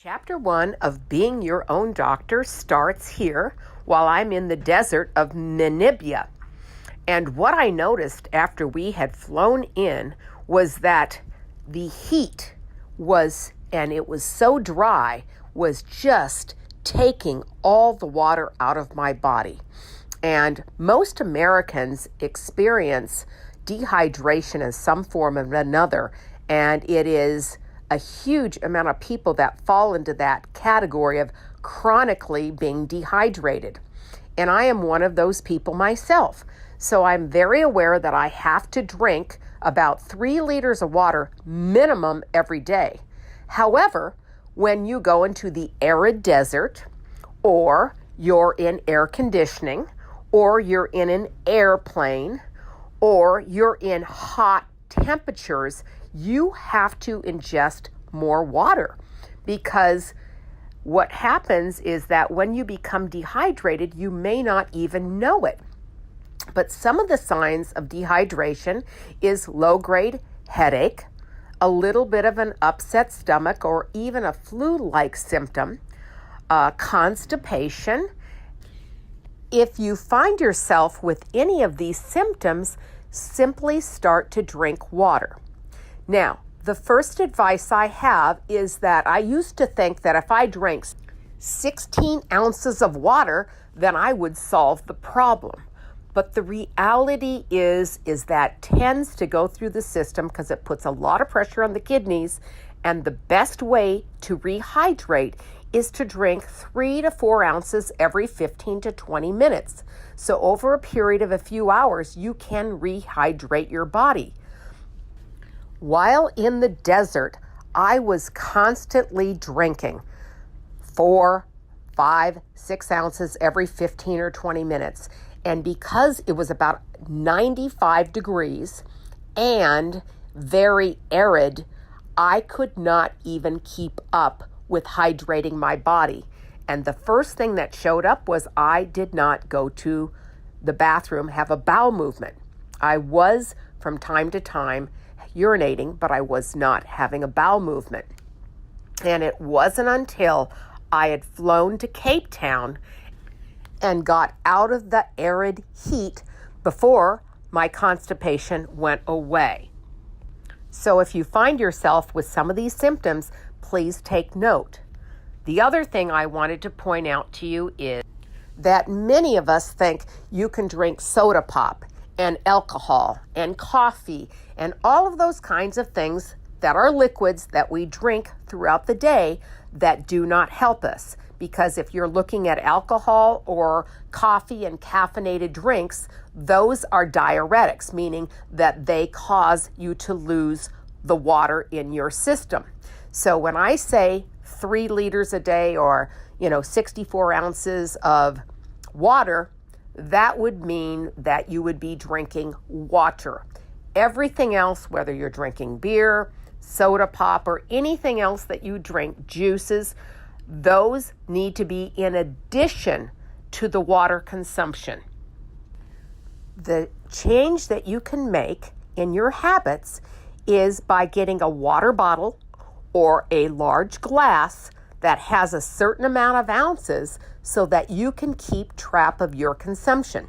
Chapter 1 of Being Your Own Doctor starts here while I'm in the desert of Namibia. And what I noticed after we had flown in was that the heat was, and it was so dry, was just taking all the water out of my body. And most Americans experience dehydration in some form or another, and it is a huge amount of people that fall into that category of chronically being dehydrated. And I am one of those people myself. So I'm very aware that I have to drink about 3 liters of water minimum every day. However, when you go into the arid desert, or you're in air conditioning, or you're in an airplane, or you're in hot temperatures, you have to ingest more water, because what happens is that when you become dehydrated, you may not even know it. But some of the signs of dehydration is low-grade headache, a little bit of an upset stomach, or even a flu-like symptom, constipation. If you find yourself with any of these symptoms, simply start to drink water. Now, the first advice I have is that I used to think that if I drank 16 ounces of water, then I would solve the problem. But the reality is that tends to go through the system because it puts a lot of pressure on the kidneys, and the best way to rehydrate is to drink 3 to 4 ounces every 15 to 20 minutes. So over a period of a few hours, you can rehydrate your body. While in the desert, I was constantly drinking 4, 5, 6 ounces every 15 or 20 minutes. And because it was about 95 degrees and very arid, I could not even keep up with hydrating my body. And the first thing that showed up was I did not go to the bathroom, have a bowel movement. I was from time to time urinating, but I was not having a bowel movement. And it wasn't until I had flown to Cape Town and got out of the arid heat before my constipation went away. So if you find yourself with some of these symptoms, please take note. The other thing I wanted to point out to you is that many of us think you can drink soda pop and alcohol and coffee and all of those kinds of things that are liquids that we drink throughout the day that do not help us. Because if you're looking at alcohol or coffee and caffeinated drinks, those are diuretics, meaning that they cause you to lose the water in your system. So when I say 3 liters a day or 64 ounces of water, that would mean that you would be drinking water. Everything else, whether you're drinking beer, soda pop, or anything else that you drink, juices, those need to be in addition to the water consumption. The change that you can make in your habits is by getting a water bottle or a large glass that has a certain amount of ounces so that you can keep track of your consumption.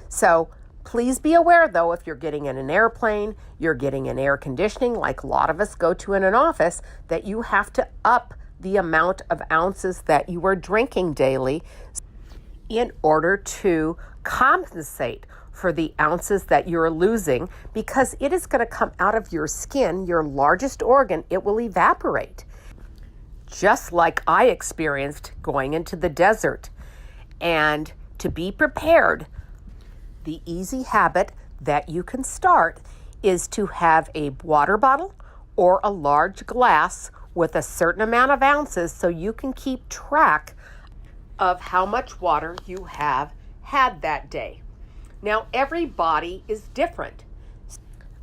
So please be aware, though, if you're getting in an airplane, you're getting in air conditioning, like a lot of us go to in an office, that you have to up the amount of ounces that you are drinking daily in order to compensate for the ounces that you're losing, because it is going to come out of your skin, your largest organ. It will evaporate. Just like I experienced going into the desert. And to be prepared, the easy habit that you can start is to have a water bottle or a large glass with a certain amount of ounces so you can keep track of how much water you have had that day. Now, every body is different.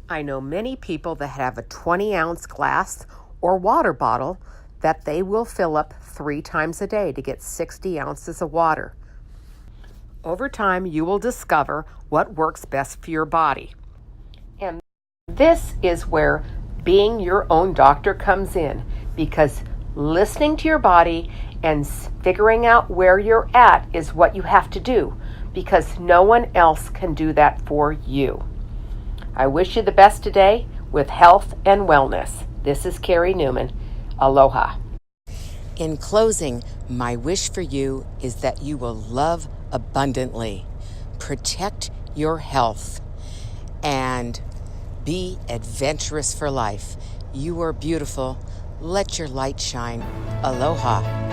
I know many people that have a 20-ounce glass or water bottle that they will fill up 3 times a day to get 60 ounces of water. Over time, you will discover what works best for your body. And this is where being your own doctor comes in, because Listening to your body and figuring out where you're at is what you have to do, because no one else can do that for you. I wish you the best today with health and wellness. This is Carrie Newman. Aloha. In closing, my wish for you is that you will love abundantly, protect your health, and be adventurous for life. You are beautiful. Let your light shine. Aloha.